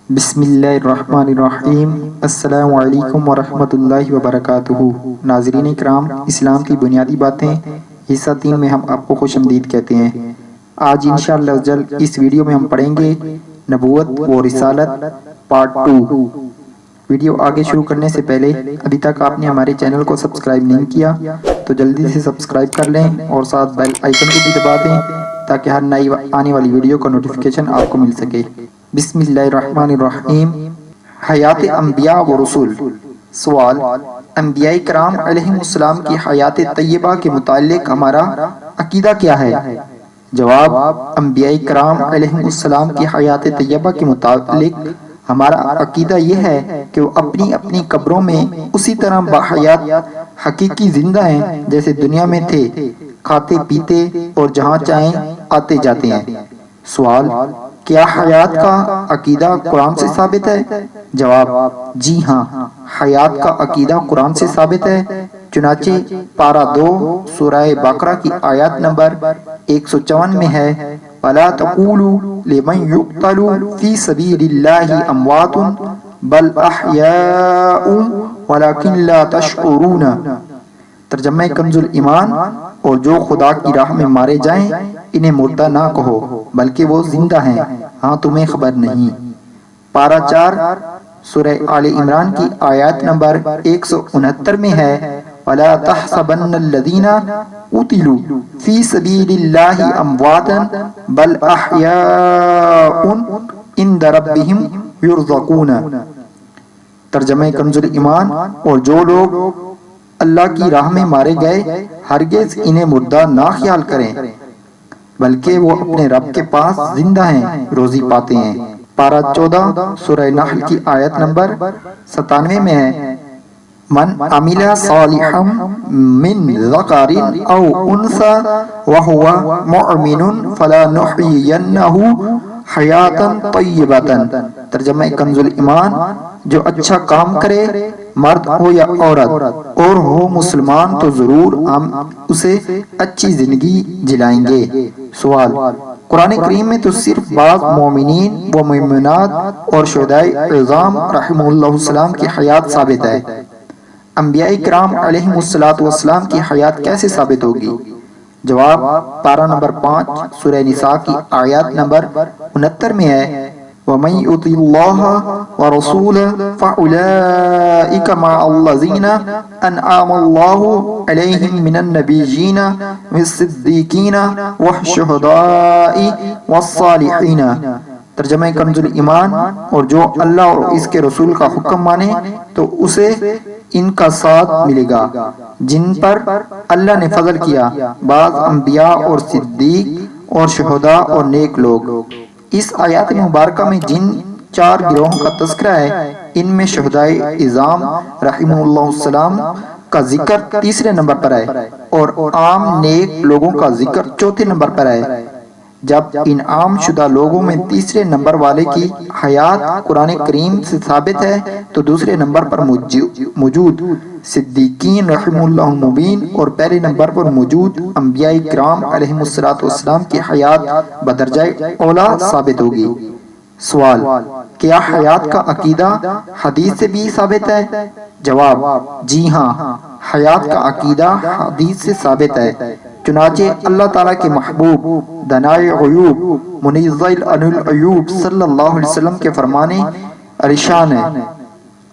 بسم اللہ الرحمن الرحیم۔ السلام علیکم ورحمۃ اللہ وبرکاتہ۔ ناظرین اکرام، اسلام کی بنیادی باتیں حصہ 3 میں ہم آپ کو خوش آمدید کہتے ہیں۔ آج انشاءاللہ اس ویڈیو میں ہم پڑھیں گے نبوت و رسالت پارٹ 2۔ ویڈیو آگے شروع کرنے سے پہلے ابھی تک آپ نے ہمارے چینل کو سبسکرائب نہیں کیا تو جلدی سے سبسکرائب کر لیں اور ساتھ بیل آئیکن کو بھی دبا دیں تاکہ ہر نئی آنے والی ویڈیو کا نوٹیفیکیشن آپ کو مل سکے۔ بسم اللہ الرحمن الرحیم۔ حیات انبیاء و رسول۔ سوال: انبیاء کرام علیہم السلام کی حیات طیبہ کے متعلق ہمارا عقیدہ کیا ہے؟ جواب: انبیاء کرام علیہم السلام کی حیات طیبہ کے متعلق ہمارا عقیدہ یہ ہے کہ وہ اپنی اپنی قبروں میں اسی طرح باحیات حقیقی زندہ ہیں جیسے دنیا میں تھے، کھاتے پیتے اور جہاں چاہیں آتے جاتے ہیں۔ سوال: کیا حیات کا عقیدہ قرآن سے ثابت ہے؟ جواب: جی ہاں، حیات کا عقیدہ قرآن سے ثابت ہے۔ چنانچہ پارہ 2 سورہ بقرہ کی آیت نمبر 154 میں ہے: وَلَا تَقُولُوا لِمَنْ يُقْتَلُ فِي سَبِيلِ اللَّهِ أَمْوَاتٌ بَلْ أَحْيَاءٌ وَلَكِنْ لَا تَشْعُرُونَ۔ ترجمہ کنز الایمان: اور جو خدا کی راہ میں مارے جائیں انہیں مردہ نہ کہو بلکہ وہ زندہ ہیں، ہاں تمہیں خبر نہیں۔ پارہ 4 سورہ آل عمران کی آیت نمبر 169 میں ہے: وَلَا تَحْسَبَنَّ الَّذِينَ قُتِلُوا فِي سَبِيلِ اللَّهِ أَمْوَاتًا بَلْ أَحْيَاءٌ عِندَ رَبِّهِمْ يُرْزَقُونَ۔ ترجمہ کنز الایمان: اور جو لوگ اللہ کی راہ میں مارے گئے ہرگز انہیں مردہ نہ خیال کریں بلکہ وہ اپنے رب کے پاس زندہ ہیں، روزی پاتے ہیں۔ پارہ 14 سورہ نحل کی آیت نمبر 97 میں ہے: من عمل صالحا من ذکر او انثى وهو مؤمن فلنحيينه حیاتا طیبتا۔ ترجمہ کنز الایمان: جو اچھا کام کرے مرد ہو یا عورت اور ہو مسلمان تو ضرور ہم اسے اچھی زندگی جلائیں گے۔ سوال: قرآن کریم میں تو صرف بعض مومنین و مومنات اور شہداء عظام رحمہ اللہ السلام کی حیات ثابت ہے، انبیاء کرام علیہم السلام کی حیات کیسے ثابت ہوگی؟ جواب: پارہ نمبر 5 سورہ نساء کی آیت نمبر 69 میں ہے: وَمَن يُطِعِ اللَّهَ وَرَسُولَهُ فَأُولَٰئِكَ مَعَ الَّذِينَ أَنْعَمَ اللَّهُ عَلَيْهِم مِّنَ النَّبِيِّينَ وَالصِّدِّيقِينَ وَالشُّهَدَاءِ وَالصَّالِحِينَ۔ ترجمہ کنز الایمان: اور جو اللہ اور اس کے رسول کا حکم مانے تو اسے ان کا ساتھ ملے گا جن پر اللہ نے فضل کیا، بعض انبیاء اور صدیق اور شہداء اور نیک لوگ۔ اس آیات مبارکہ میں جن 4 گروہوں کا تذکرہ ہے ان میں شہداء عظام رحمہ اللہ السلام کا ذکر 3 نمبر پر ہے اور عام نیک لوگوں کا ذکر 4 نمبر پر ہے۔ جب انعام شدہ لوگوں میں 3 نمبر والے کی حیات قرآن کریم سے ثابت ہے تو 2 نمبر پر موجود صدیقین رحمہ اللہ مبین اور پہلے نمبر پر موجود انبیاء کرام علیہم السلام کی حیات بدرجہ اولا ثابت ہوگی۔ سوال: کیا حیات کا عقیدہ حدیث سے بھی ثابت ہے؟ جواب: جی ہاں، حیات کا عقیدہ حدیث سے ثابت ہے۔ چنانچہ اللہ تعالیٰ کے محبوب دانائے غیوب منزل عن العیوب صلی اللہ علیہ وسلم کے فرمانے ارشان ہے: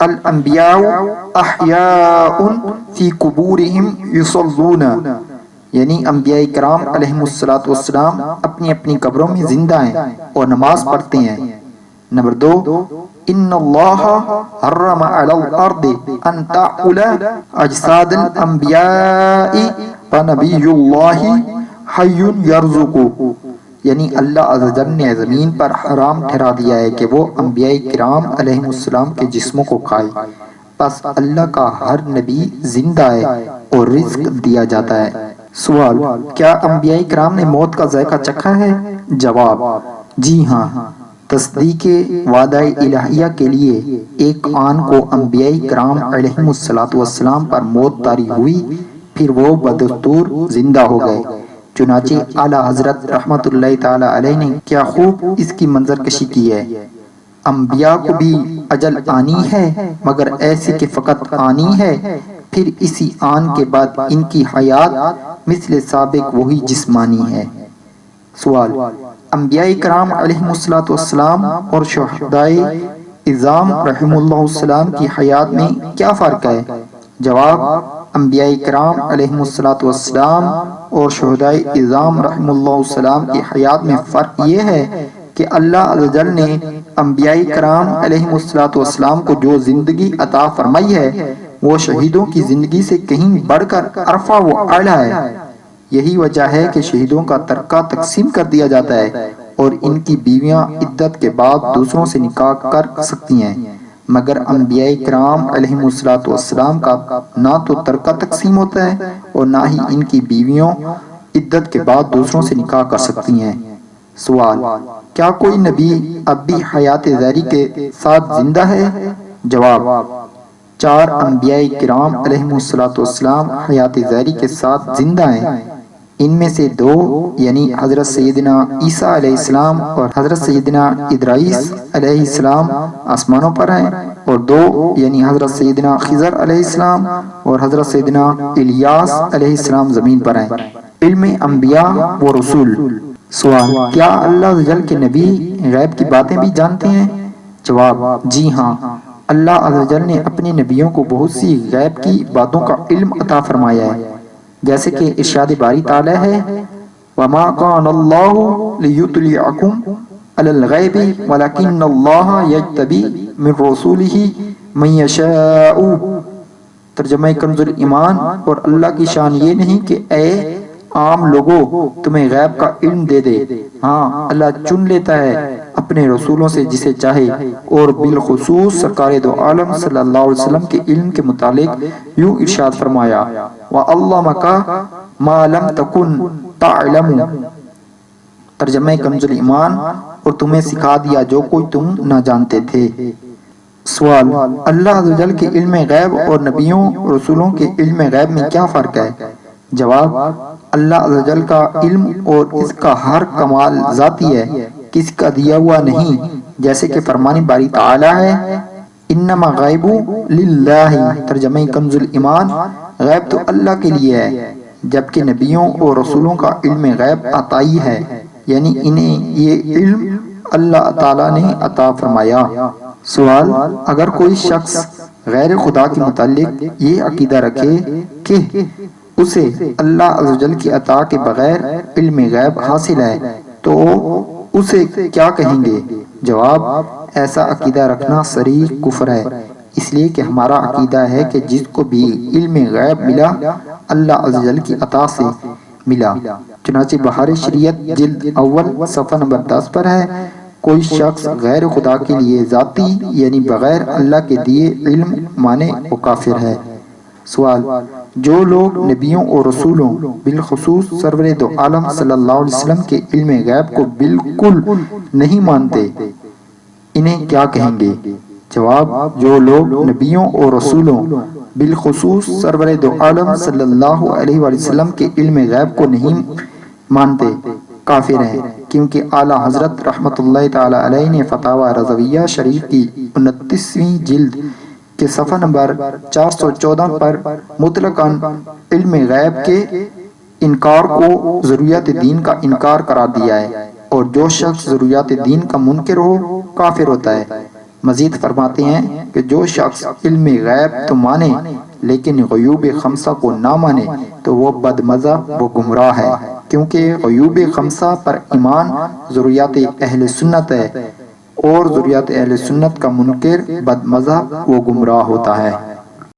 الانبیاء احیاء فی قبورہم یصلون، یعنی انبیاء کرام علیہم السلام اپنی اپنی قبروں میں زندہ ہیں اور نماز پڑھتے ہیں۔ نمبر 2: ان اللہ حرم علی الارض ان تأکل اجساد الانبیاء فنبی اللہ حی یرزق، یعنی اللہ عز و جل نے زمین پر حرام ٹھہرا دیا ہے کہ وہ انبیاء کرام علیہم السلام کے جسموں کو کھائے، پس اللہ کا ہر نبی زندہ ہے اور رزق دیا جاتا ہے۔ سوال: کیا انبیاء کرام نے موت کا ذائقہ چکھا ہے؟ جواب: جی ہاں، تصدیق وعدہ الہیہ کے لیے ایک آن کو انبیاء کرام علیہم السلام پر موت طاری ہوئی، پھر وہ بدستور زندہ ہو گئے۔ چنانچہ اعلیٰ حضرت رحمت اللہ تعالی علیہ نے کیا خوب اس کی منظر کشی کی ہے: انبیاء کو بھی اجل آنی ہے مگر ایسے کہ فقط آنی ہے، پھر اسی آن کے بعد ان کی حیات مثل سابق وہی جسمانی ہے۔ سوال: انبیاء کرام علیہ السلام اور شہدائے اعظام رحم اللہ السلام کی حیات میں کیا فرق ہے؟ جواب: انبیاء کرام علیہ السلام اور شہدائے اعظام رحم اللہ السلام کی حیات میں فرق یہ ہے کہ اللہ عز و جل نے انبیاء کرام علیہ السلام کو جو زندگی عطا فرمائی ہے وہ شہیدوں کی زندگی سے کہیں بڑھ کر ارفع و اعلیٰ ہے۔ یہی وجہ ہے کہ شہیدوں کا ترکہ تقسیم کر دیا جاتا ہے اور ان کی بیویاں عدت کے بعد دوسروں سے نکاح کر سکتی ہیں، مگر انبیاء کرام علیہ السلام کا نہ تو ترکہ تقسیم ہوتا ہے اور نہ ہی ان کی بیویوں عدت کے بعد دوسروں سے نکاح کر سکتی ہیں۔ سوال: کیا کوئی نبی اب بھی حیات ظاہری کے ساتھ زندہ ہے؟ جواب: 4 انبیاء کرام علیہ السلام حیات ظاہری کے ساتھ زندہ ہیں۔ ان میں سے 2 یعنی حضرت سیدنا عیسیٰ علیہ السلام اور حضرت سیدنا ادریس علیہ السلام آسمانوں پر ہیں، اور 2 یعنی حضرت سیدنا خضر علیہ السلام اور حضرت سیدنا الیاس علیہ السلام زمین پر ہیں۔ علم انبیاء و رسول۔ سوال: کیا اللہ عز و جل کے نبی غیب کی باتیں بھی جانتے ہیں؟ جواب: جی ہاں، اللہ عز و جل نے اپنے نبیوں کو بہت سی غیب کی باتوں کا علم عطا فرمایا ہے، جیسے کہ ارشاد باری تعالیٰ ہے وَمَا كَانَ اللَّهُ لِيُطْلِعَكُمْ عَلَى الْغَيْبِ وَلَكِنَّ اللَّهَ يَجْتَبِي مِن رُّسُلِهِ مَن يَشَاءُ۔ ترجمہ کنز ایمان۔ اور اللہ کی شان یہ نہیں کہ اے عام لوگوں تمہیں غیب کا علم دے دے، ہاں اللہ چن لیتا ہے اپنے رسولوں سے جسے چاہے، اور بالخصوص سرکار دو عالم صلی اللہ علیہ وسلم کے علم کے متعلق یوں ارشاد فرمایا وَعَلَّمَكَ مَا لَمْ تَكُنْ تَعْلَمُ۔ ترجمہ کنز ایمان، اور تمہیں سکھا دیا جو کوئی تم نہ جانتے تھے۔ سوال: اللہ عز و جل کے علم غیب اور نبیوں رسولوں کے علم غیب میں کیا فرق ہے؟ جواب: اللہ عز و جل کا علم اور اس کا ہر کمال ذاتی ہے، کسی کا دیا ہوا نہیں، جیسے کہ فرمان باری تعالیٰ ہے انما غیب للہ۔ ترجمہ کنز ایمان، غیب تو اللہ کے لیے ہے، جبکہ نبیوں اور رسولوں کا علم غیب عطائی ہے، یعنی انہیں یہ علم اللہ تعالیٰ نے عطا فرمایا۔ سوال: اگر کوئی شخص غیر خدا کے متعلق یہ عقیدہ رکھے کہ اسے اللہ عز و جل کی عطا کے بغیر علم غیب حاصل ہے تو اسے کیا کہیں گے؟ جواب: ایسا عقیدہ رکھنا صریح کفر ہے، اس لیے کہ ہمارا عقیدہ ہے کہ جس کو بھی علم غیب ملا اللہ عز و جل کی عطا سے ملا۔ چنانچہ بہار شریعت جلد اول صفحہ نمبر 10 پر ہے کوئی شخص غیر خدا کے لیے ذاتی یعنی بغیر اللہ کے دیے علم مانے وہ کافر ہے۔ سوال: جو لوگ نبیوں اور رسولوں بالخصوص سرور دو عالم صلی اللہ علیہ وسلم کے علم غیب کو بالکل نہیں مانتے انہیں کیا کہیں گے؟ جواب: جو لوگ نبیوں اور رسولوں بالخصوص سرور دو عالم صلی اللہ علیہ وسلم کے علم غیب کو نہیں مانتے کافر ہیں، کیونکہ اعلیٰ حضرت رحمت اللہ تعالی علیہ نے فتاوی رضویہ شریف کی 29ویں جلد کے صفحہ نمبر 414 پر مطلقاً علم غیب کے انکار کو ضروریات دین کا انکار قرار دیا ہے، اور جو شخص ضروریات دین کا منکر ہو کافر ہوتا ہے۔ مزید فرماتے ہیں کہ جو شخص علم غیب تو مانے لیکن غیوب خمسہ کو نہ مانے تو وہ بدمذہب و گمراہ ہے، کیونکہ غیوب خمسہ پر ایمان ضروریات اہل سنت ہے، اور ضروریات اہل سنت کا منکر بد مذہب و گمراہ ہوتا ہے۔